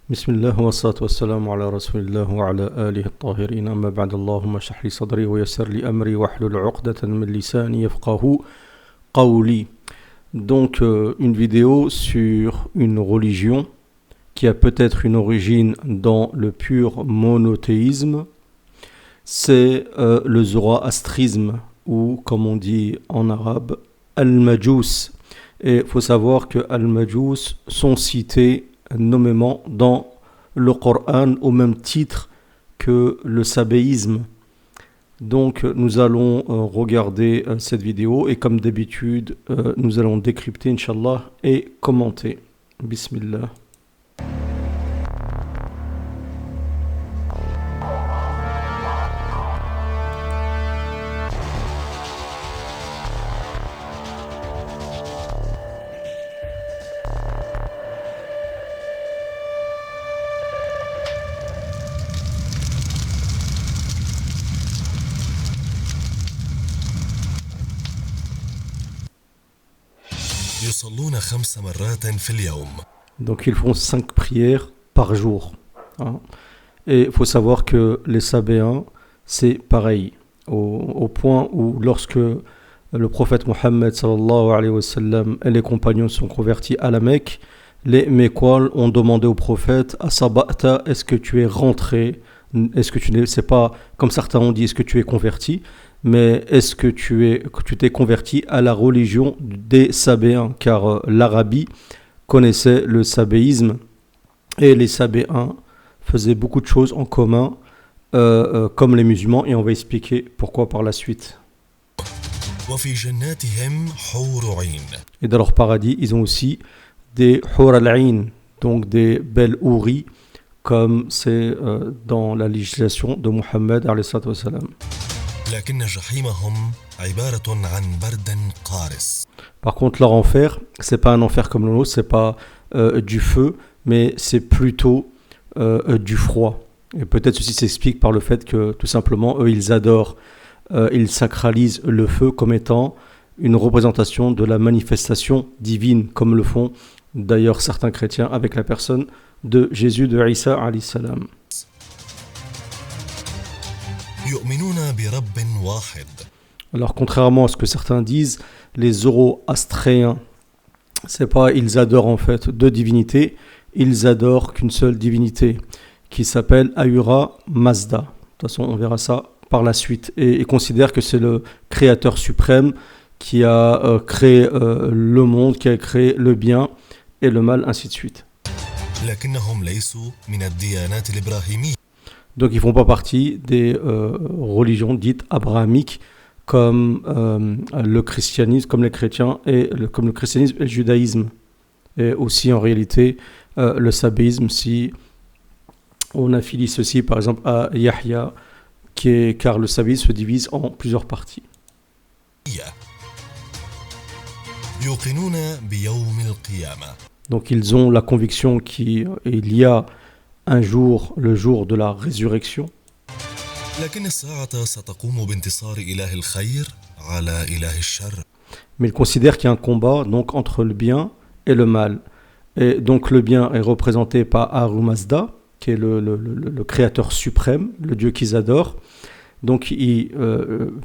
بسم الله والصلاة والسلام على رسول الله وعلى آله الطاهرين أما بعد اللهم اشرح لي صدري ويسر لي أمري واحلل عقدة من لساني يفقهوا قولي. Donc une vidéo sur une religion qui a peut-être une origine dans le pur monothéisme, c'est le zoroastrisme ou comme on dit en arabe al-majous. Et il faut savoir que al-majous sont cités nommément dans le Coran au même titre que le sabéisme. Donc nous allons regarder cette vidéo et comme d'habitude nous allons décrypter Inch'Allah et commenter. Bismillah. Donc ils font 5 prières par jour. Hein. Et il faut savoir que les Sabéens, c'est pareil. Au point où lorsque le prophète Mohammed sallallahu alayhi wa sallam et les compagnons sont convertis à la Mecque, les Mécois ont demandé au prophète Asaba'ta, est-ce que tu es rentré? Est-ce que tu n'es, c'est pas comme certains ont dit, est-ce que tu es converti? Mais est-ce que tu t'es converti à la religion des Sabéens? Car l'Arabie connaissait le sabéisme et les Sabéens faisaient beaucoup de choses en commun comme les musulmans et on va expliquer pourquoi par la suite. Et dans leur paradis, ils ont aussi des hur al-ain, donc des belles houris, comme c'est dans la législation de Mohammed alayhi salatu wassalam. Par contre, leur enfer, c'est pas un enfer comme le nôtre, c'est pas du feu, mais c'est plutôt du froid. Et peut-être ceci s'explique par le fait que tout simplement, eux, ils adorent, ils sacralisent le feu comme étant une représentation de la manifestation divine, comme le font d'ailleurs certains chrétiens avec la personne de Jésus de Isa alayhi salam. Alors contrairement à ce que certains disent, les zoroastréens, c'est pas ils adorent en fait deux divinités, ils adorent qu'une seule divinité qui s'appelle Ahura Mazda. De toute façon, on verra ça par la suite et considèrent que c'est le créateur suprême qui a créé le monde, qui a créé le bien et le mal, ainsi de suite. Donc ils ne font pas partie des religions dites abrahamiques comme le christianisme, comme les chrétiens, comme le christianisme et le judaïsme. Et aussi en réalité le sabéisme, si on affilie ceci par exemple à Yahya, car le sabéisme se divise en plusieurs parties. Donc ils ont la conviction qu'il y a un jour, le jour de la résurrection. Mais ils considèrent qu'il y a un combat donc, entre le bien et le mal. Et donc le bien est représenté par Ahura Mazda, qui est le créateur suprême, le Dieu qu'ils adorent. Donc il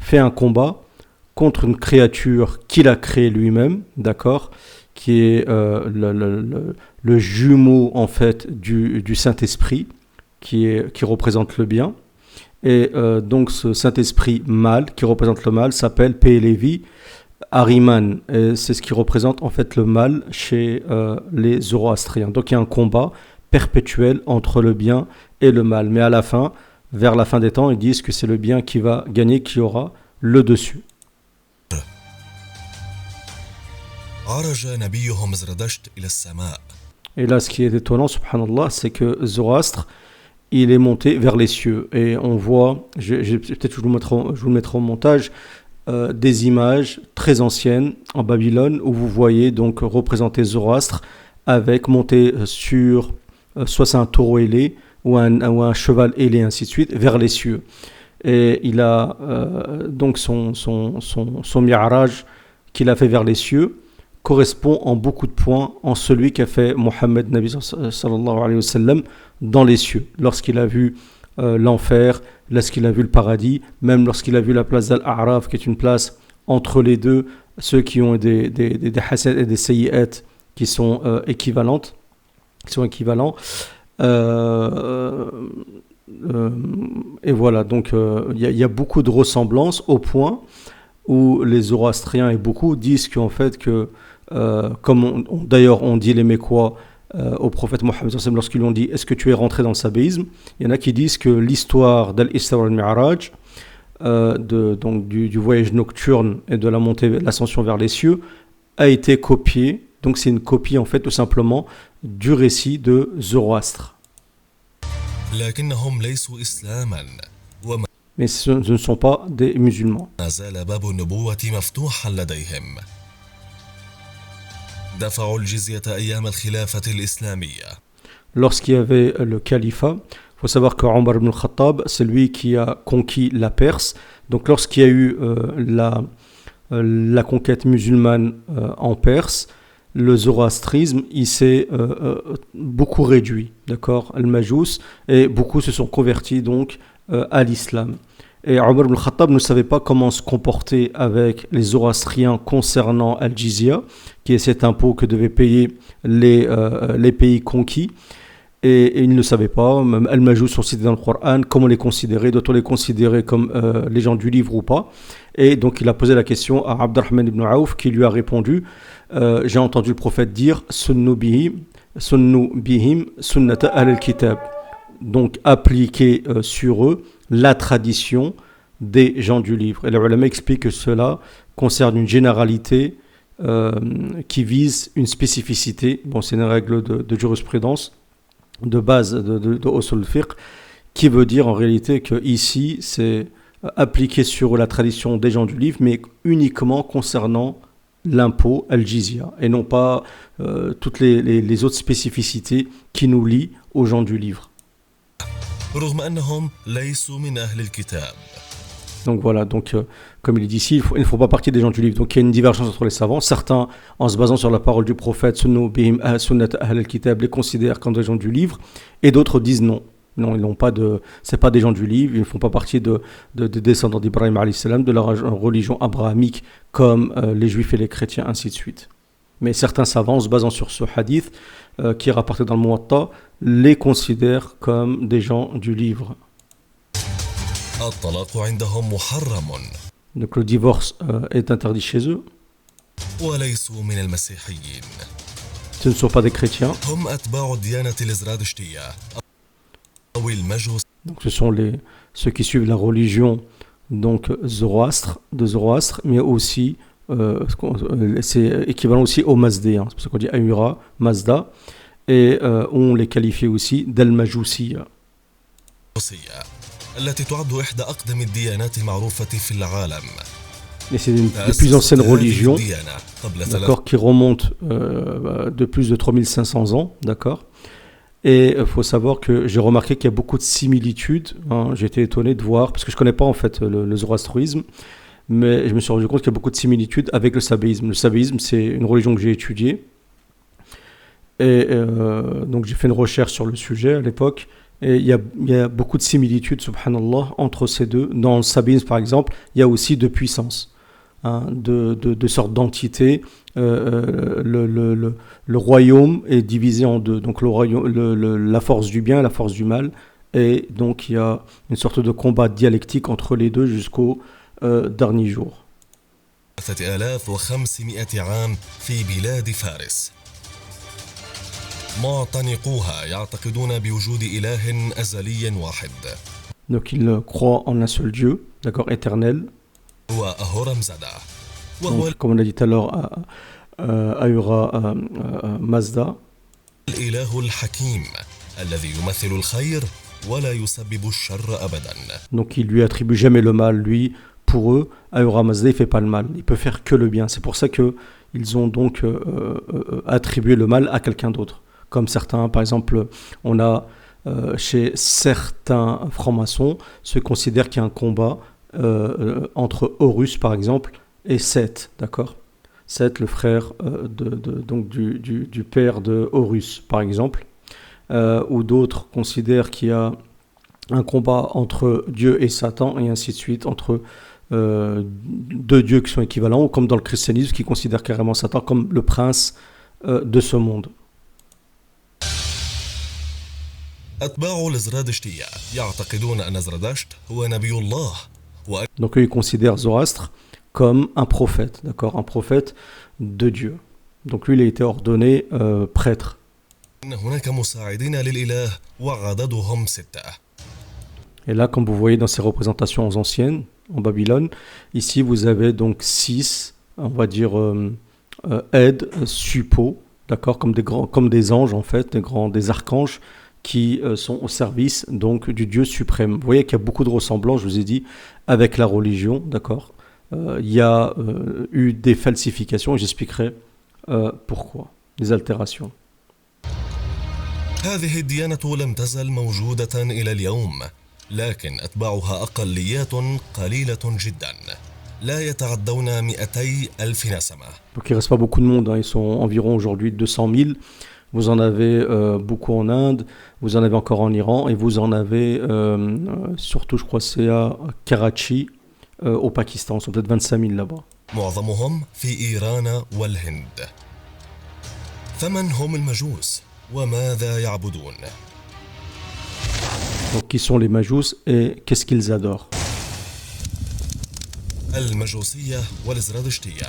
fait un combat contre une créature qu'il a créée lui-même, d'accord, qui est le jumeau en fait du Saint-Esprit qui représente le bien. Et donc ce Saint-Esprit mâle qui représente le mal s'appelle Pehlevi Ahriman. Et c'est ce qui représente en fait le mal chez les zoroastriens. Donc il y a un combat perpétuel entre le bien et le mal. Mais à la fin, vers la fin des temps, ils disent que c'est le bien qui va gagner, qui aura le dessus. Et là, ce qui est étonnant, subhanallah, c'est que Zoroastre, il est monté vers les cieux. Et on voit, peut-être je vous le mettrai au montage, des images très anciennes en Babylone où vous voyez donc représenter Zoroastre avec monté sur, soit c'est un taureau ailé ou un cheval ailé, ainsi de suite, vers les cieux. Et il a donc son mi'raj qu'il a fait vers les cieux, correspond en beaucoup de points en celui qu'a fait Mohammed Nabi sallallahu alayhi wa sallam dans les cieux. Lorsqu'il a vu l'enfer, lorsqu'il a vu le paradis, même lorsqu'il a vu la place d'Al-A'raf, qui est une place entre les deux, ceux qui ont des hasanat et des sayyi'at qui sont équivalentes, qui sont équivalents. Et voilà, donc il y a beaucoup de ressemblances au point où les Zoroastriens et beaucoup disent qu'en fait que, comme d'ailleurs on dit les Mécois au prophète Mohammed lorsqu'ils lui ont dit est-ce que tu es rentré dans le sabéisme, il y en a qui disent que l'histoire d'Al-Isra wal-Mi'raj, donc du voyage nocturne et de la montée, l'ascension vers les cieux, a été copiée. Donc c'est une copie en fait tout simplement du récit de Zoroastre. Mais ce ne sont pas des musulmans. Lorsqu'il y avait le califat, il faut savoir que Omar ibn al-Khattab, c'est lui qui a conquis la Perse. Donc lorsqu'il y a eu la conquête musulmane en Perse, le zoroastrisme, il s'est beaucoup réduit, d'accord, al-Majous, et beaucoup se sont convertis donc à l'islam. Et Omar ibn al-Khattab ne savait pas comment se comporter avec les zoroastriens concernant al-Jizya, qui est cet impôt que devaient payer les pays conquis. Et il ne le savait pas, même al-Majous sont cités dans le Coran, comment les considérer, doit-on les considérer comme les gens du livre ou pas? Et donc il a posé la question à Abdurrahman ibn Auf, qui lui a répondu j'ai entendu le prophète dire sunnu bihim sunnata al-kitab, donc appliquer sur eux la tradition des gens du livre. Et les ulama expliquent que cela concerne une généralité qui vise une spécificité. Bon, c'est une règle de jurisprudence de base de usul al-fiqh, qui veut dire en réalité que ici c'est appliqué sur la tradition des gens du livre, mais uniquement concernant l'impôt al-jizya, et non pas toutes les autres spécificités qui nous lient aux gens du livre. Donc voilà, donc comme il dit ici, ils ne font pas partie des gens du livre. Donc il y a une divergence entre les savants. Certains, en se basant sur la parole du prophète, les considèrent comme des gens du livre, et d'autres disent non. Non, ils n'ont pas c'est pas des gens du livre, ils ne font pas partie de descendants d'Ibrahim alayhi salam, de la religion abrahamique comme les juifs et les chrétiens, ainsi de suite. Mais certains savants, en se basant sur ce hadith qui est rapporté dans le Muwatta, les considèrent comme des gens du livre. Donc le divorce est interdit chez eux. Ce ne sont pas des chrétiens. Donc ce sont ceux qui suivent la religion donc Zoroastre, mais aussi c'est équivalent aussi aux Mazdéens. C'est pour ça qu'on dit Ahura, Mazda, et on les qualifie aussi d'Al-Majousiya. Et c'est une des plus anciennes religions, d'accord, qui remonte de plus de 3500 ans, d'accord. Et il faut savoir que j'ai remarqué qu'il y a beaucoup de similitudes. J'ai été étonné de voir, parce que je ne connais pas en fait le zoroastrisme, mais je me suis rendu compte qu'il y a beaucoup de similitudes avec le sabéisme. Le sabéisme, c'est une religion que j'ai étudiée. Et donc j'ai fait une recherche sur le sujet à l'époque. Et il y a beaucoup de similitudes, subhanallah, entre ces deux. Dans le sabéisme, par exemple, il y a aussi deux puissances, de sortes d'entités. Le royaume est divisé en deux. Donc la force du bien et la force du mal. Et donc il y a une sorte de combat dialectique entre les deux jusqu'au dernier jour. Donc ils croient en un seul Dieu, d'accord, éternel. Donc, comme on a dit tout à l'heure, Ahura Mazda. Donc il lui attribue jamais le mal, lui. Pour eux, Ahura Mazda, il ne fait pas le mal, il peut faire que le bien. C'est pour ça qu'ils ont donc attribué le mal à quelqu'un d'autre. Comme certains, par exemple, on a chez certains francs-maçons, se considère qu'il y a un combat entre Horus, par exemple, et Seth, d'accord. ça va être le frère donc du père de Horus, par exemple. Ou d'autres considèrent qu'il y a un combat entre Dieu et Satan, et ainsi de suite, entre deux dieux qui sont équivalents, ou comme dans le christianisme, qui considère carrément Satan comme le prince de ce monde. Donc eux, ils considèrent Zoroastre comme un prophète, d'accord, un prophète de Dieu. Donc lui, il a été ordonné prêtre. Et là, comme vous voyez dans ces représentations anciennes, en Babylone, ici vous avez donc 6, on va dire, aides, suppôts, d'accord, comme des anges en fait, des archanges qui sont au service donc du Dieu suprême. Vous voyez qu'il y a beaucoup de ressemblances, je vous ai dit, avec la religion, d'accord. Il y a eu des falsifications et j'expliquerai pourquoi, des altérations. هذه الديانة لم تزل موجودة إلى اليوم، لكن أتباعها أقليات قليلة جدا، لا يتعدون 200,000 نسمة. Donc il ne reste pas beaucoup de monde, hein. Ils sont environ aujourd'hui 200 000. Vous en avez beaucoup en Inde, vous en avez encore en Iran, et vous en avez surtout, je crois, c'est à Karachi, au Pakistan. Ils sont peut-être 25 000 là-bas. معظمهم في إيران والهند. فمن هم المجوس وماذا يعبدون؟ Donc qui sont les Majous et qu'est-ce qu'ils adorent? المجوسية والزرادشتية.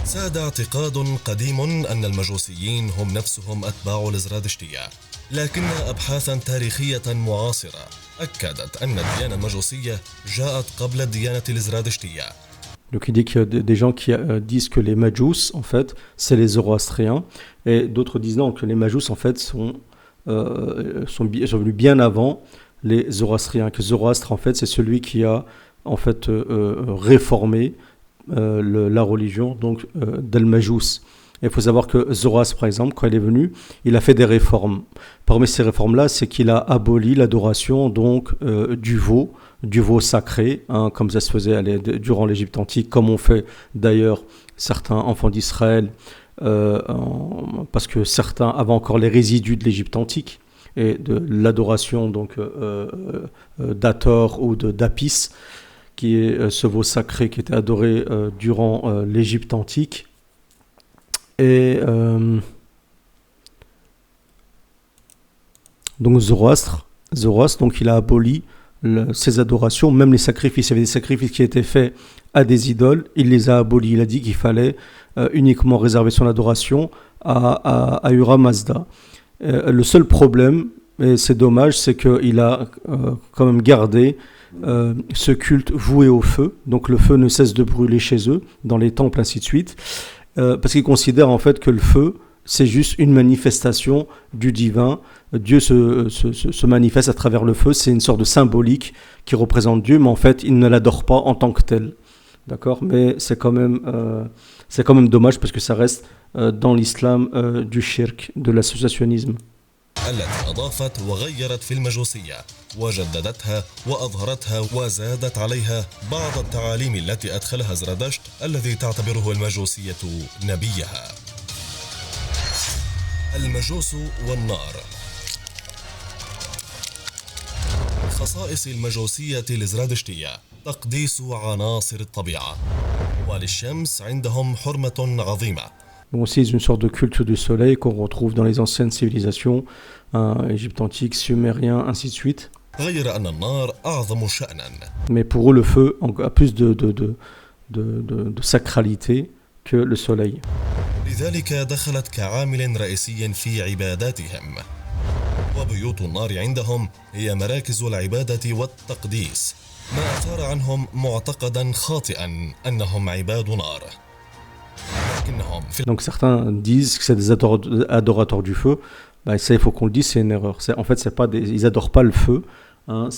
ساد اعتقاد قديم أن المجوسيين هم نفسهم أتباع الزرادشتية، لكن أبحاثا تاريخية معاصرة أكدت أن الديانة المجوسية جاءت قبل الديانة الزرادشتية. Donc il dit qu'il y a des gens qui disent que les Majous, en fait, c'est les Zoroastriens, et d'autres disent non, que les Majous, en fait, sont venus bien avant les Zoroastriens, que Zoroastre, en fait, c'est celui qui a, en fait, réformé la religion donc d'Al-Majous. Il faut savoir que Zoroastre, par exemple, quand il est venu, il a fait des réformes. Parmi ces réformes-là, c'est qu'il a aboli l'adoration donc du veau sacré, hein, comme ça se faisait durant l'Égypte antique, comme on fait d'ailleurs certains enfants d'Israël, parce que certains avaient encore les résidus de l'Égypte antique et de l'adoration donc d'Hathor ou d'Apis, qui est ce veau sacré qui était adoré durant l'Égypte antique. Et donc Zoroastre, donc il a aboli ces adorations, même les sacrifices. Il y avait des sacrifices qui étaient faits à des idoles, il les a abolis. Il a dit qu'il fallait uniquement réserver son adoration à Ahura Mazda. Le seul problème, et c'est dommage, c'est qu'il a quand même gardé ce culte voué au feu. Donc le feu ne cesse de brûler chez eux, dans les temples, ainsi de suite, parce qu'ils considèrent en fait que le feu, c'est juste une manifestation du divin. Dieu se manifeste à travers le feu, c'est une sorte de symbolique qui représente Dieu, mais en fait, ils ne l'adorent pas en tant que tel. D'accord ? Mais c'est quand même dommage parce que ça reste dans l'islam du shirk, de l'associationnisme. التي أضافت وغيرت في المجوسية وجددتها وأظهرتها وزادت عليها بعض التعاليم التي أدخلها زرادشت الذي تعتبره المجوسية نبيها. المجوس والنار. خصائص المجوسية الزرادشتية تقديس عناصر الطبيعة، وللشمس عندهم حرمة عظيمة. Donc aussi une sorte de culte du soleil qu'on retrouve dans les anciennes civilisations, Égypte antique, sumérien, ainsi de suite. Mais pour eux, le feu a plus de sacralité que le soleil. لذلك دخلت كعامل رئيسي في عباداتهم. وبيوت النار عندهم هي مراكز العبادة والتقديس، ما أثار عنهم معتقدا خاطئا أنهم عباد نار. Donc certains disent que c'est des adorateurs du feu. Ben, ça, il faut qu'on le dise, c'est une erreur. En fait, ils n'adorent pas le feu. Hein,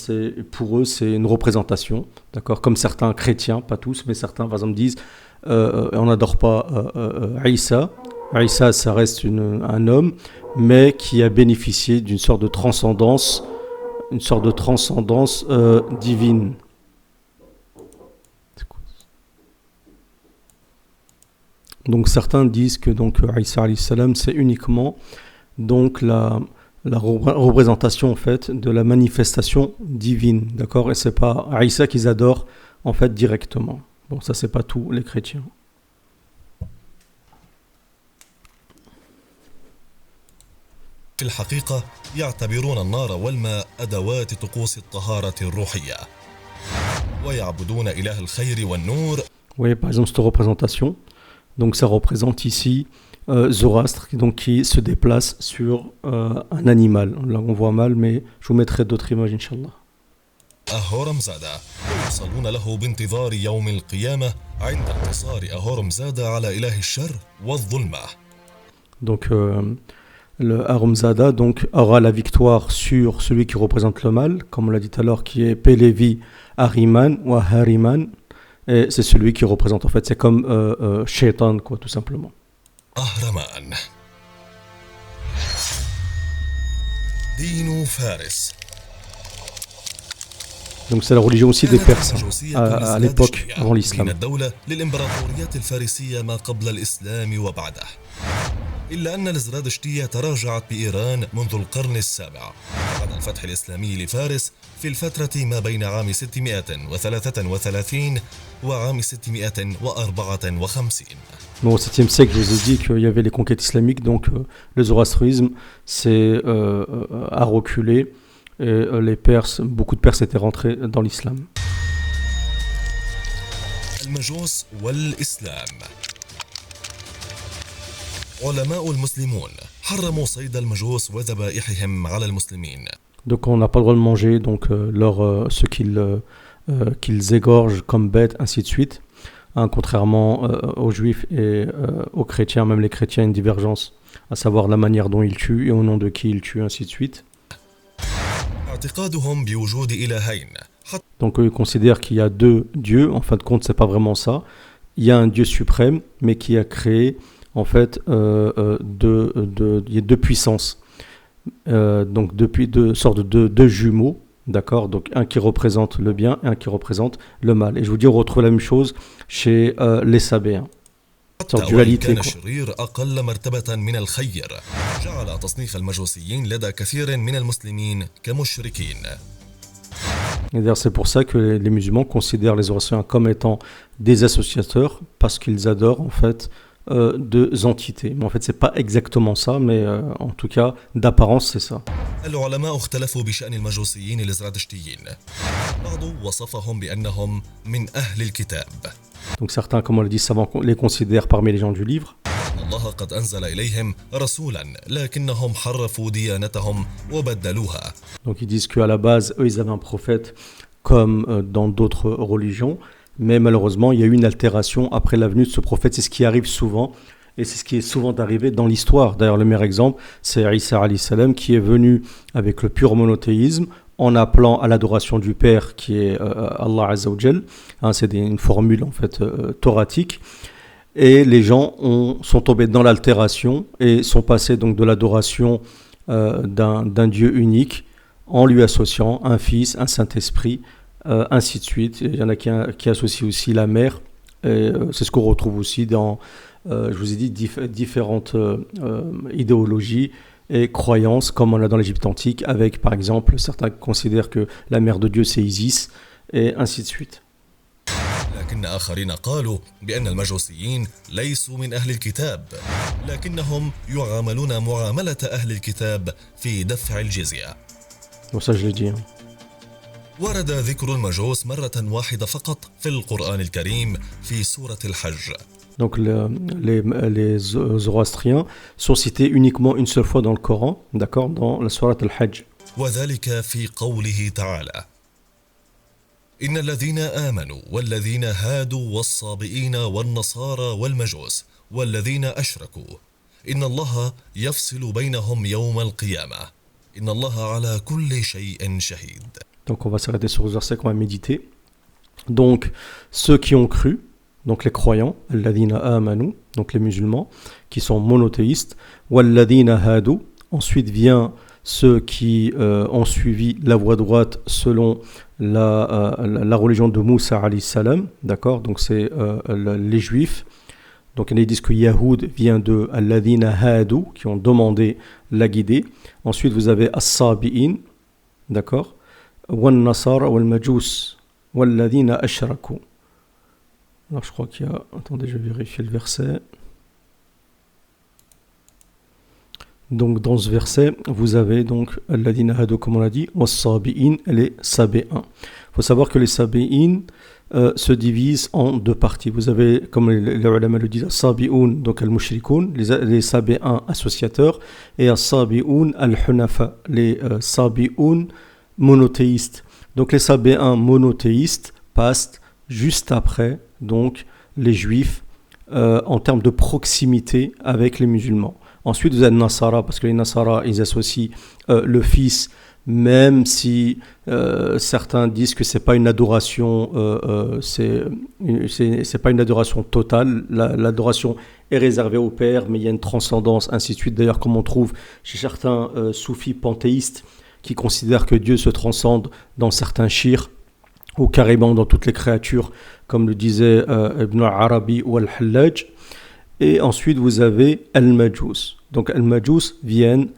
pour eux, c'est une représentation. D'accord ? Comme certains chrétiens, pas tous, mais certains, par exemple, disent on n'adore pas Isa. Isa, ça reste un homme, mais qui a bénéficié d'une sorte de transcendance, divine. Donc certains disent que donc Isa alayhi salam c'est uniquement donc la représentation en fait de la manifestation divine, d'accord, et c'est pas Isa qu'ils adorent en fait directement. Bon, ça c'est pas tous les chrétiens. في الحقيقة يعتبرون النار والماء أدوات طقوس الطهارة الروحية ويعبدون إله الخير والنور. Vous voyez par exemple cette représentation, donc ça représente ici Zoroastre donc, qui se déplace sur un animal. Là on voit mal, mais je vous mettrai d'autres images Inch'Allah. أهورمزادا يوصلون له بانتظار يوم القيامة عند انتصار أهورمزادا على إله الشر والظلمة. Donc le Ahurmzada donc aura la victoire sur celui qui représente le mal, comme on l'a dit tout à l'heure, qui est Pelevi Ahriman ou Ahariman, et c'est celui qui représente en fait, c'est comme Shaitan quoi, tout simplement. Ahraman. Dinu Faris. Donc c'est la religion aussi des Perses à l'époque avant l'islam. إلا أن الزرادشتية تراجعت بإيران منذ القرن السابع بعد الفتح الإسلامي لفارس في الفترة ما بين عام 633 وعام 654. Bon, au 7e siècle, je vous ai dit qu'il y avait les conquêtes islamiques, donc le zoroastrisme a reculé et les Perses, beaucoup de Perses étaient rentrés dans l'islam. المجوس والإسلام. علماء المسلمون حرموا صيد المجوس وذبائحهم على المسلمين. Donc on n'a pas le droit de manger donc ce qu'ils égorgent comme bêtes, ainsi de suite. Contrairement aux juifs et aux chrétiens, même les chrétiens, une divergence, à savoir la manière dont ils tuent et au nom de qui ils tuent, ainsi de suite. Donc eux ils considèrent qu'il y a deux dieux. En fin de compte, c'est pas vraiment ça. Il y a un Dieu suprême, mais qui a créé en fait il y a deux puissances, donc deux sortes de deux jumeaux, d'accord, donc un qui représente le bien et un qui représente le mal. Et je vous dis, on retrouve la même chose chez les Sabéens, une sorte de dualité quoi. Et d'ailleurs, c'est pour ça que les musulmans considèrent les Zoroastriens comme étant des associateurs, parce qu'ils adorent en fait deux entités. Mais en fait, c'est pas exactement ça, mais en tout cas, d'apparence, c'est ça. العلماء اختلفوا بشأن المجوسيين الزرادشتيين. بعض وصفهم بأنهم من أهل الكتاب. Donc certains, comme on l'a dit, savants les considèrent parmi les gens du livre. الله قد أنزل إليهم رسولا لكنهم حرفوا ديانتهم وبدلوها. Donc ils disent qu'à la base, eux, ils avaient un prophète comme dans d'autres religions. Mais malheureusement, il y a eu une altération après la venue de ce prophète. C'est ce qui arrive souvent, et c'est ce qui est souvent arrivé dans l'histoire. D'ailleurs, le meilleur exemple, c'est Isa alayhi salam qui est venu avec le pur monothéisme, en appelant à l'adoration du Père, qui est Allah Azza wa Jal. C'est une formule en fait thoratique. Et les gens sont tombés dans l'altération et sont passés donc de l'adoration d'un Dieu unique en lui associant un Fils, un Saint-Esprit, ainsi de suite. Il y en a qui associent aussi la mère, et c'est ce qu'on retrouve aussi dans, je vous ai dit, différentes idéologies et croyances, comme on a dans l'Égypte antique, avec par exemple, certains considèrent que la mère de Dieu c'est Isis, et ainsi de suite. لكن آخرين قالوا بأن المجوسيين ليسوا من أهل الكتاب لكنهم يعاملون معاملة أهل الكتاب في دفع الجزية. Bon, ça je l'ai dit. Hein. ورد ذكر المجوس مرة واحدة فقط في القرآن الكريم في سورة الحج. Donc les Zoroastriens sont cités uniquement une seule fois dans le Coran, d'accord, dans la sourate al-Hajj. وذلك في قوله تعالى إن الذين آمنوا والذين هادوا والصابئين والنصارى والمجوس والذين أشركوا إن الله يفصل بينهم يوم القيامة إن الله على كل شيء شهيد. Donc on va s'arrêter sur ce verset qu'on va méditer. Donc ceux qui ont cru, donc les croyants, alladhina amanu, donc les musulmans, qui sont monothéistes, walladhina hadu, ensuite vient ceux qui ont suivi la voie droite selon la religion de Moussa alayhi salam, d'accord, donc c'est les juifs, Donc ils disent que Yahoud vient de Alladhina Hadu, qui ont demandé la guidée. Ensuite vous avez As-Sabi'in, d'accord, Wan Nasara wal Majus, Walladhina Ashraku. Alors je crois qu'il y a... Attendez, je vais vérifier le verset. Donc dans ce verset, vous avez donc Alladhina Hadu, comme on l'a dit, Was-Sabi'in, les Sabéens. Il faut savoir que les Sabéins se divisent en deux parties. Vous avez, comme les ulama le disent, As-Sabi'un, donc Al-Mushrikoun, les Sabéens associateurs, et As-Sabi'un Al-Hunafa, les Sabi'un monothéistes. Donc les Sabéens monothéistes passent juste après donc les Juifs en termes de proximité avec les musulmans. Ensuite, vous avez Nasara, parce que les Nasara, ils associent le Fils, même si certains disent que c'est pas une adoration, c'est pas une adoration totale. L'adoration est réservée au Père, mais il y a une transcendance, ainsi de suite. D'ailleurs, comme on trouve chez certains soufis panthéistes qui considèrent que Dieu se transcende dans certains shirs, ou carrément dans toutes les créatures, comme le disait Ibn al-Arabi ou al-Hallaj. Et ensuite, vous avez Al-Majus. Donc, Al-Majus viennent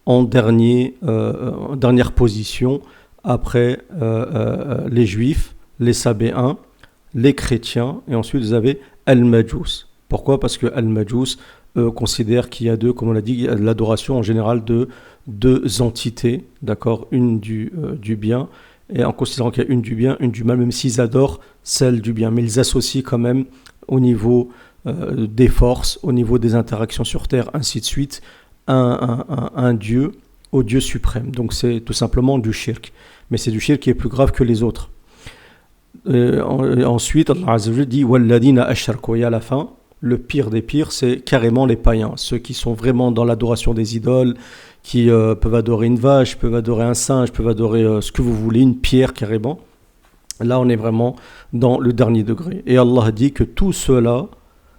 en dernière position après les Juifs, les Sabéens, les chrétiens. Et ensuite, vous avez Al-Majus. Pourquoi ? Parce que Al-Majus considère qu'il y a comme on l'a dit, il y a de l'adoration en général de deux entités, d'accord ? Une du bien, et en considérant qu'il y a une du bien, une du mal, même s'ils adorent celle du bien. Mais ils associent quand même au niveau des forces, au niveau des interactions sur Terre, ainsi de suite, un Dieu au Dieu suprême. Donc c'est tout simplement du shirk. Mais c'est du shirk qui est plus grave que les autres. Ensuite, Allah Azza wa Jalla dit « Walladina ashraku » et à la fin, le pire des pires, c'est carrément les païens. Ceux qui sont vraiment dans l'adoration des idoles, qui peuvent adorer une vache, peuvent adorer un singe, peuvent adorer ce que vous voulez, une pierre carrément. Là, on est vraiment dans le dernier degré. Et Allah dit que tout cela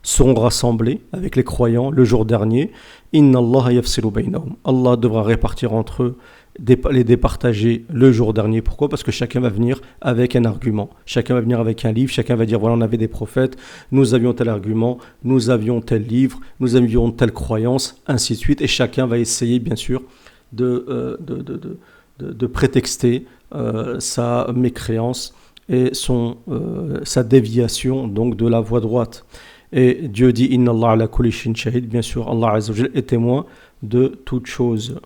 seront rassemblés avec les croyants le jour dernier. Inna Allah yafsilu baynahum. Allah devra répartir entre eux, les départager le jour dernier. Pourquoi ? Parce que chacun va venir avec un argument. Chacun va venir avec un livre. Chacun va dire, voilà, on avait des prophètes, nous avions tel argument, nous avions tel livre, nous avions telle croyance, ainsi de suite. Et chacun va essayer, bien sûr, de prétexter sa mécréance et sa déviation donc de la voie droite. Et Dieu dit Inna Allah ala kulli shay'in shahid. Bien sûr, Allah Azza wa Jalla est témoin de toute chose.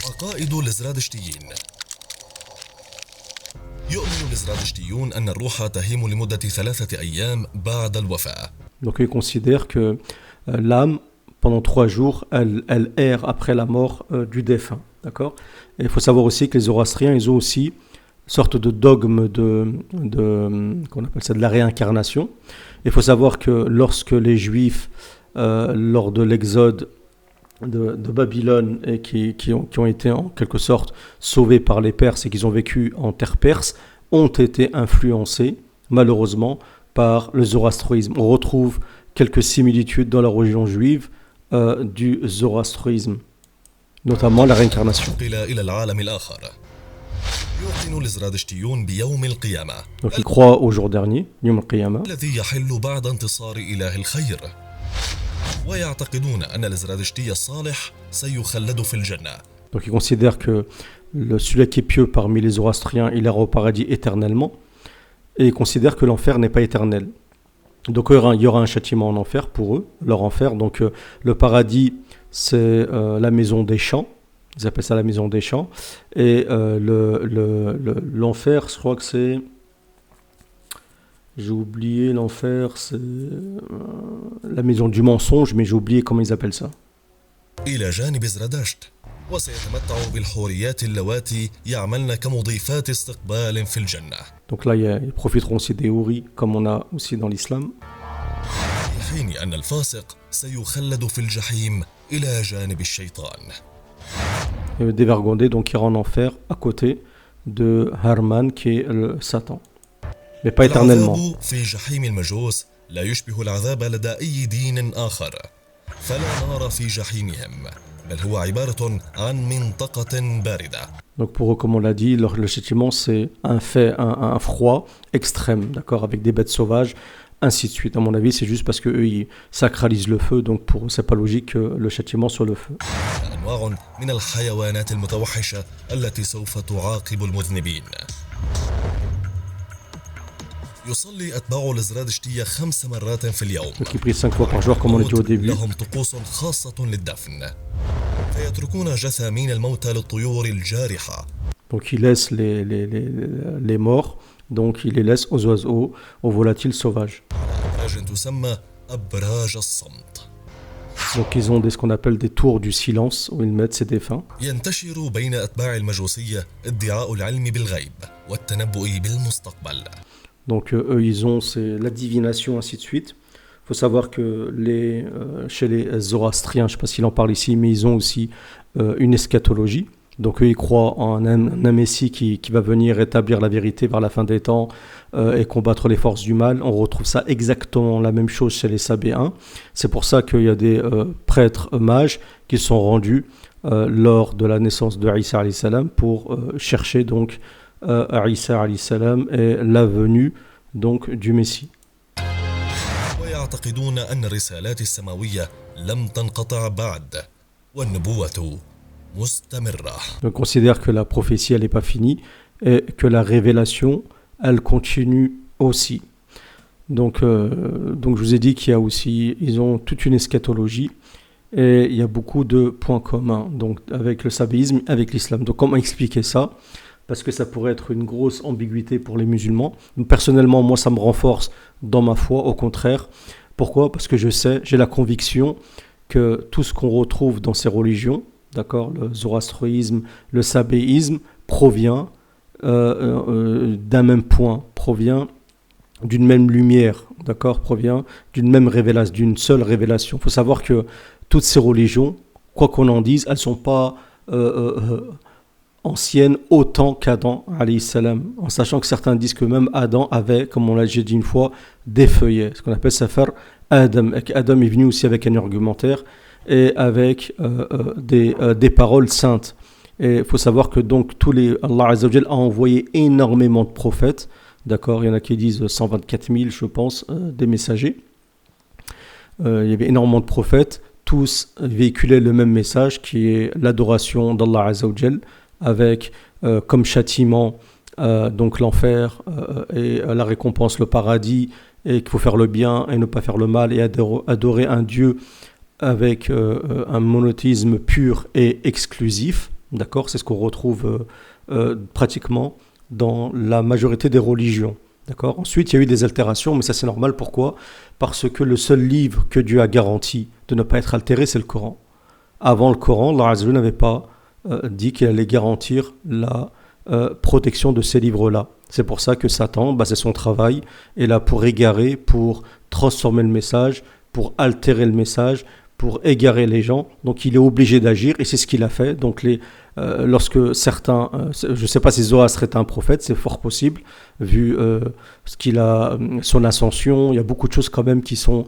عقائد الزرادشتيين. يؤمن الزرادشتيون أن الروح تهيم لمدة 3 أيام بعد الوفاة. Donc ils considèrent que l'âme, pendant 3 jours, elle erre après la mort du défunt. D'accord ? Et il faut savoir aussi que les zoroastriens, ils ont aussi sorte de dogme qu'on appelle ça de la réincarnation. Il faut savoir que lorsque les Juifs, lors de l'exode de Babylone, et qui ont été en quelque sorte sauvés par les Perses et qui ont vécu en terre perse, ont été influencés, malheureusement, par le zoroastrisme. On retrouve quelques similitudes dans la religion juive du zoroastrisme, notamment la réincarnation. Donc ils croient au jour dernier, Yom al-Qiyamah. Donc ils considèrent que celui qui est pieux parmi les Zoroastriens, il ira au paradis éternellement. Et ils considèrent que l'enfer n'est pas éternel. Donc il y aura un châtiment en enfer pour eux, leur enfer. Donc le paradis, c'est la maison des champs. Ils appellent ça la maison des champs. Et l'enfer, je crois que c'est... J'ai oublié, l'enfer, c'est la maison du mensonge, mais j'ai oublié comment ils appellent ça. إلى جانب زرادشت وسيتمتع بالحوريات اللواتي يعملن كمضيفات استقبال في الجنة. Donc là, ils profiteront aussi des houris, comme on a aussi dans l'islam. في حين أن الفاسق سيخلد في الجحيم إلى جانب الشيطان. Et le dévergondé, donc, ira en enfer à côté de Harman, qui est le Satan. Mais pas éternellement. العذاب في جحيم المجوس لا يشبه العذاب لدى أي دين آخر. فلا نار في جحيمهم بل هو عبارة عن منطقة باردة. Donc pour eux, comme on l'a dit, le châtiment c'est un froid extrême, d'accord, avec des bêtes sauvages, ainsi de suite. À mon avis, c'est juste parce qu'eux, ils sacralisent le feu, donc pour eux, c'est pas logique que le châtiment soit le feu. أنواع من الحيوانات المتوحشة التي سوف تعاقب المذنبين. يصلي أتباع الزرادشتية 5 مرات في اليوم. Donc ils prient 5 fois par jour, comme on l'a dit au début. لهم طقوس خاصة للدفن. فيتركون جثامين الموتى للطيور الجارحة. Donc ils laissent les morts, donc ils les laissent aux oiseaux, aux volatiles sauvages. أبراج تسمى أبراج الصمت. Donc ils ont ce qu'on appelle des tours du silence où ils mettent ces défunts. ينتشر بين أتباع المجوسية ادعاء العلم بالغيب والتنبؤ بالمستقبل. Donc eux, ils ont la divination, ainsi de suite. Il faut savoir que chez les zoroastriens, je ne sais pas s'il en parle ici, mais ils ont aussi une eschatologie. Donc eux, ils croient en un messie qui va venir établir la vérité vers la fin des temps et combattre les forces du mal. On retrouve ça exactement la même chose chez les Sabéens. C'est pour ça qu'il y a des prêtres mages qui sont rendus lors de la naissance de Isa alayhi salam pour chercher donc Isa alayhi salam et la venue donc du Messie. ويعتقدون أن الرسالات السماوية لم تنقطع بعد والنبوة مستمرة. On considère que la prophétie elle n'est pas finie et que la révélation elle continue aussi. Donc je vous ai dit qu'il y a aussi, ils ont toute une eschatologie et il y a beaucoup de points communs donc avec le sabéisme, avec l'islam. Donc comment expliquer ça? Parce que ça pourrait être une grosse ambiguïté pour les musulmans. Donc, personnellement, moi, ça me renforce dans ma foi, au contraire. Pourquoi? Parce que j'ai la conviction que tout ce qu'on retrouve dans ces religions, d'accord, le zoroastrisme, le sabéisme, provient d'un même point, provient d'une même lumière, d'accord, provient d'une même révélation, d'une seule révélation. Il faut savoir que toutes ces religions, quoi qu'on en dise, elles ne sont pas anciennes autant qu'Adam, alayhi salam, en sachant que certains disent que même Adam avait, comme on l'a déjà dit une fois, des feuillets, ce qu'on appelle Safar Adam. Adam est venu aussi avec un argumentaire et avec des paroles saintes. Et il faut savoir que donc Allah Azza wa Jal a envoyé énormément de prophètes, d'accord, il y en a qui disent 124 000, je pense, des messagers. Il y avait énormément de prophètes, tous véhiculaient le même message qui est l'adoration d'Allah Azza wa Jal, avec comme châtiment donc l'enfer et la récompense, le paradis, et qu'il faut faire le bien et ne pas faire le mal et adorer un Dieu avec un monothéisme pur et exclusif, d'accord, c'est ce qu'on retrouve pratiquement dans la majorité des religions, d'accord. Ensuite, il y a eu des altérations, mais ça c'est normal. Pourquoi? Parce que le seul livre que Dieu a garanti de ne pas être altéré, c'est le Coran. Avant le Coran, Allah Azza wa Jalla n'avait pas dit qu'il allait garantir la protection de ces livres-là. C'est pour ça que Satan, c'est son travail, est là pour égarer, pour transformer le message, pour altérer le message, pour égarer les gens. Donc il est obligé d'agir et c'est ce qu'il a fait. Donc lorsque certains, je ne sais pas si Zoroastre est un prophète, c'est fort possible, vu ce qu'il a, son ascension, il y a beaucoup de choses quand même qui sont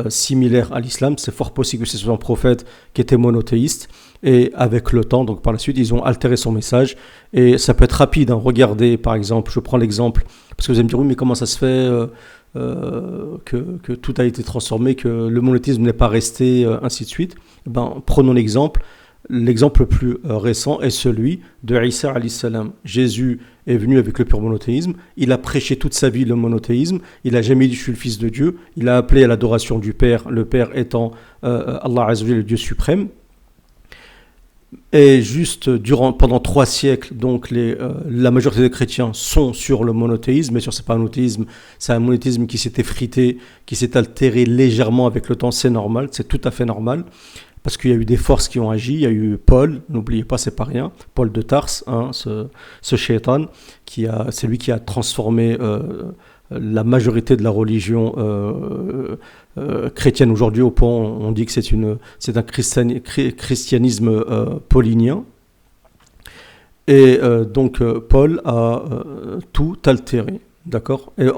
similaires à l'islam. C'est fort possible que ce soit un prophète qui était monothéiste. Et avec le temps, donc par la suite, ils ont altéré son message. Et ça peut être rapide. Regardez, par exemple, je prends l'exemple, parce que vous allez me dire, oui, mais comment ça se fait que tout a été transformé, que le monothéisme n'est pas resté, ainsi de suite. Prenons l'exemple. L'exemple le plus récent est celui de Isa alayhi salam. Jésus est venu avec le pur monothéisme. Il a prêché toute sa vie le monothéisme. Il n'a jamais dit je suis le fils de Dieu. Il a appelé à l'adoration du Père, le Père étant Allah Azza wa Jalla, le Dieu suprême. Et juste pendant 3 siècles, donc la majorité des chrétiens sont sur le monothéisme, mais sur c'est pas un monothéisme, c'est un monothéisme qui s'est effrité, qui s'est altéré légèrement avec le temps, c'est normal, c'est tout à fait normal, parce qu'il y a eu des forces qui ont agi. Il y a eu Paul, n'oubliez pas, c'est pas rien, Paul de Tarse, ce shaitan, c'est lui qui a transformé la majorité de la religion chrétienne aujourd'hui, au point on dit que c'est un christianisme paulinien. Et donc Paul a tout altéré, d'accord. Et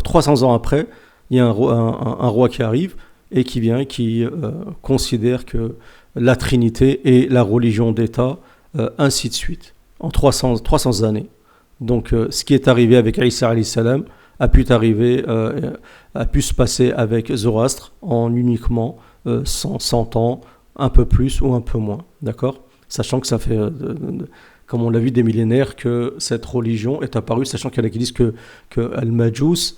300 ans après, il y a un roi qui arrive et qui vient, qui considère que la Trinité est la religion d'État ainsi de suite, en 300 années. Donc ce qui est arrivé avec Isa alayhi salam a pu se passer avec Zoroastre en uniquement 100 ans, un peu plus ou un peu moins, d'accord? Sachant que ça fait, comme on l'a vu, des millénaires que cette religion est apparue, sachant qu'il y en a qui disent que Al-Majous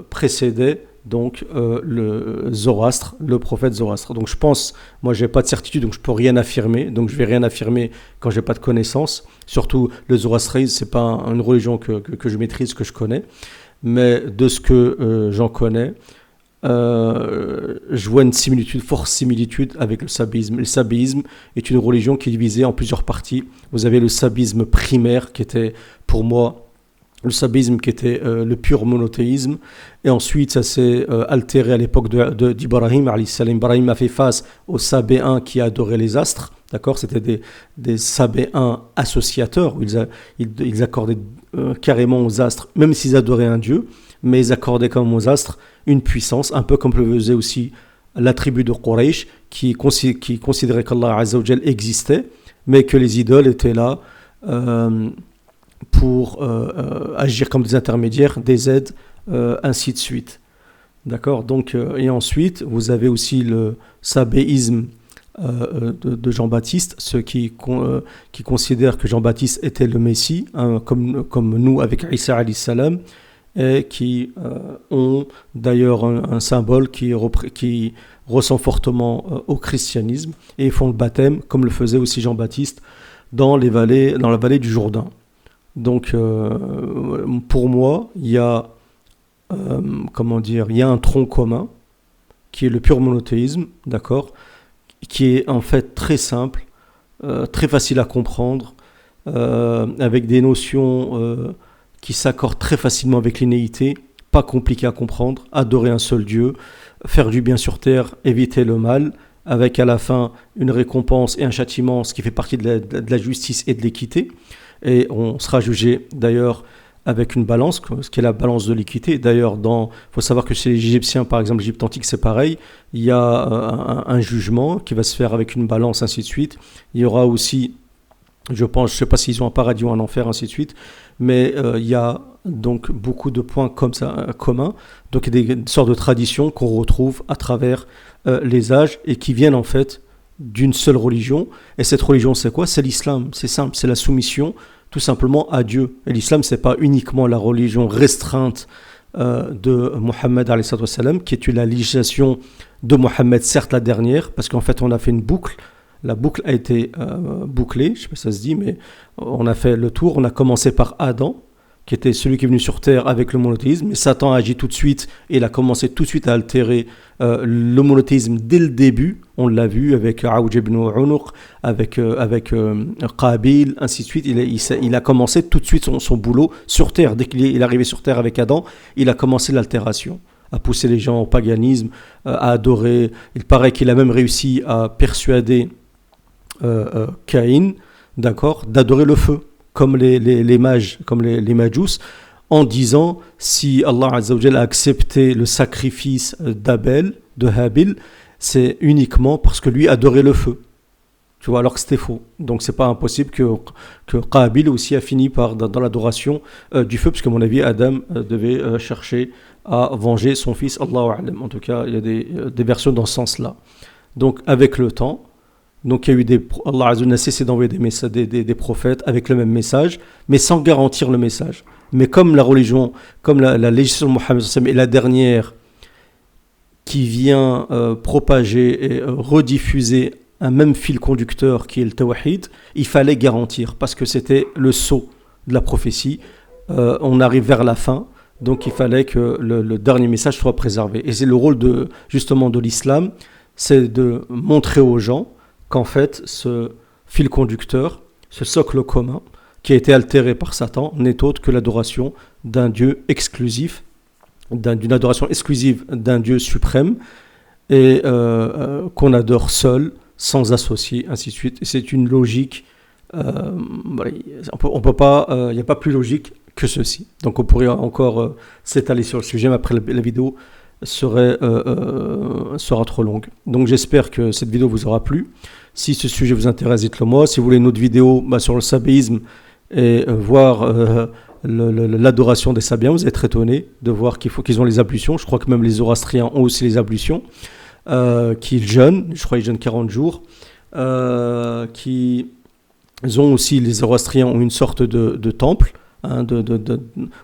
précédait donc le Zoroastre, le prophète Zoroastre. Donc je pense, moi j'ai pas de certitude, donc je peux rien affirmer, donc je vais rien affirmer quand j'ai pas de connaissances. Surtout le zoroastrisme, c'est pas une religion que je maîtrise, que je connais, mais de ce que j'en connais, je vois une forte similitude avec le sabéisme. Le sabéisme est une religion qui est divisée en plusieurs parties. Vous avez le sabéisme primaire qui était pour moi le sabéisme qui était le pur monothéisme, et ensuite ça s'est altéré à l'époque d'Ibrahim alayhi salam. Ibrahim a fait face aux sabéens qui adoraient les astres, d'accord? C'était des sabéens associateurs, où ils accordaient carrément aux astres, même s'ils adoraient un dieu, mais ils accordaient quand même aux astres une puissance, un peu comme le faisait aussi la tribu de Quraysh, qui considérait qu'Allah Azza wa Jal existait, mais que les idoles étaient là pour agir comme des intermédiaires, des aides, ainsi de suite. D'accord? Donc, et ensuite, vous avez aussi le sabéisme de Jean-Baptiste, ceux qui considèrent que Jean-Baptiste était le Messie, hein, comme nous avec Isa alayhi salam, et qui ont d'ailleurs un symbole qui ressemble fortement au christianisme, et font le baptême, comme le faisait aussi Jean-Baptiste, dans la vallée du Jourdain. Donc, pour moi, il y a un tronc commun qui est le pur monothéisme, d'accord, qui est en fait très simple, très facile à comprendre, avec des notions qui s'accordent très facilement avec l'inéité, pas compliqué à comprendre, adorer un seul Dieu, faire du bien sur terre, éviter le mal, avec à la fin une récompense et un châtiment, ce qui fait partie de la justice et de l'équité. Et on sera jugé d'ailleurs avec une balance, ce qui est la balance de l'équité. D'ailleurs, il faut savoir que chez les Égyptiens, par exemple, l'Égypte antique, c'est pareil. Il y a un jugement qui va se faire avec une balance, ainsi de suite. Il y aura aussi, je ne sais pas s'ils ont un paradis ou un enfer, ainsi de suite. Mais il y a donc beaucoup de points comme ça communs. Donc il y a des sortes de traditions qu'on retrouve à travers les âges et qui viennent en fait d'une seule religion. Et cette religion, c'est quoi? C'est l'islam. C'est simple, c'est la soumission tout simplement à Dieu. Et l'islam, c'est pas uniquement la religion restreinte de Mohammed alayhi salam, qui est la législation de Mohammed, certes la dernière, parce qu'en fait on a fait une boucle. La boucle a été bouclée, je ne sais pas si ça se dit, mais on a fait le tour. On a commencé par Adam, qui était celui qui est venu sur terre avec le monothéisme. Mais Satan a agi tout de suite et il a commencé tout de suite à altérer le monothéisme dès le début. On l'a vu avec Aouj ibn Unuq, avec Qabil, ainsi de suite. Il a commencé tout de suite son boulot sur terre. Dès qu'il est arrivé sur terre avec Adam, il a commencé l'altération, à pousser les gens au paganisme, à adorer. Il paraît qu'il a même réussi à persuader Caïn, d'accord, d'adorer le feu, comme les mages, comme les majous, en disant si Allah Azza wa Jalla a accepté le sacrifice de Habil, c'est uniquement parce que lui adorait le feu. Tu vois, alors que c'était faux. Donc c'est pas impossible que Qabil aussi a fini dans l'adoration du feu, parce qu'à mon avis, Adam devait chercher à venger son fils. Allahu a'lam. En tout cas, il y a des versions dans ce sens-là. Donc avec le temps, donc il y a eu Allah Azza wa Jalla a cessé d'envoyer des prophètes avec le même message, mais sans garantir le message. Mais comme la religion, comme la législation de Mohammed est la dernière qui vient propager et rediffuser un même fil conducteur qui est le tawhid, il fallait garantir, parce que c'était le sceau de la prophétie. On arrive vers la fin, donc il fallait que le dernier message soit préservé. Et c'est le rôle justement de l'islam, c'est de montrer aux gens qu'en fait, ce fil conducteur, ce socle commun, qui a été altéré par Satan, n'est autre que l'adoration d'un Dieu exclusif, d'une adoration exclusive d'un Dieu suprême, et qu'on adore seul, sans associer, ainsi de suite. Et c'est une logique, on peut pas, il n'y a pas plus logique que ceci. Donc on pourrait encore s'étaler sur le sujet, mais après la vidéo sera trop longue. Donc j'espère que cette vidéo vous aura plu. Si ce sujet vous intéresse, dites-le moi. Si vous voulez une autre vidéo sur le sabéisme et voir l'adoration des Sabéens, vous êtes très étonné de voir qu'ils ont les ablutions. Je crois que même les Zoroastriens ont aussi les ablutions, qu'ils jeûnent, je crois qu'ils jeûnent 40 jours, qui ont aussi, les Zoroastriens ont une sorte de temple, hein,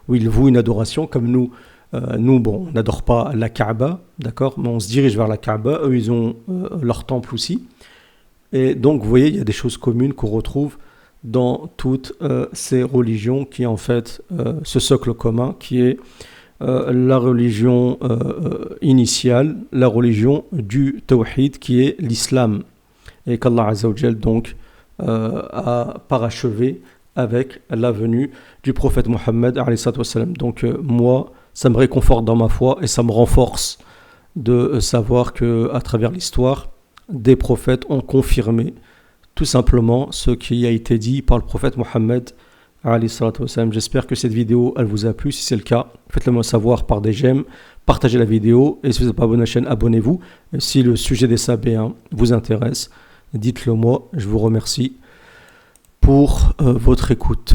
où ils vouent une adoration, comme nous. Bon, on n'adore pas la Kaaba, d'accord, mais on se dirige vers la Kaaba. Eux, ils ont leur temple aussi. Et donc, vous voyez, il y a des choses communes qu'on retrouve dans toutes ces religions qui, en fait, ce socle commun, qui est la religion initiale, la religion du Tawhid, qui est l'islam. Et qu'Allah Azza wa Jal, donc, a parachevé avec la venue du prophète Mohammed, alayhi salatu wassalam. Donc, moi, ça me réconforte dans ma foi et ça me renforce de savoir qu'à travers l'histoire, des prophètes ont confirmé tout simplement ce qui a été dit par le prophète Mohammed alayhi salatu wassalam. J'espère que cette vidéo elle vous a plu. Si c'est le cas, faites-le moi savoir par des j'aime, partagez la vidéo et si vous n'êtes pas abonné à la chaîne, abonnez-vous. Et si le sujet des Sabéens vous intéresse, dites-le moi. Je vous remercie pour votre écoute.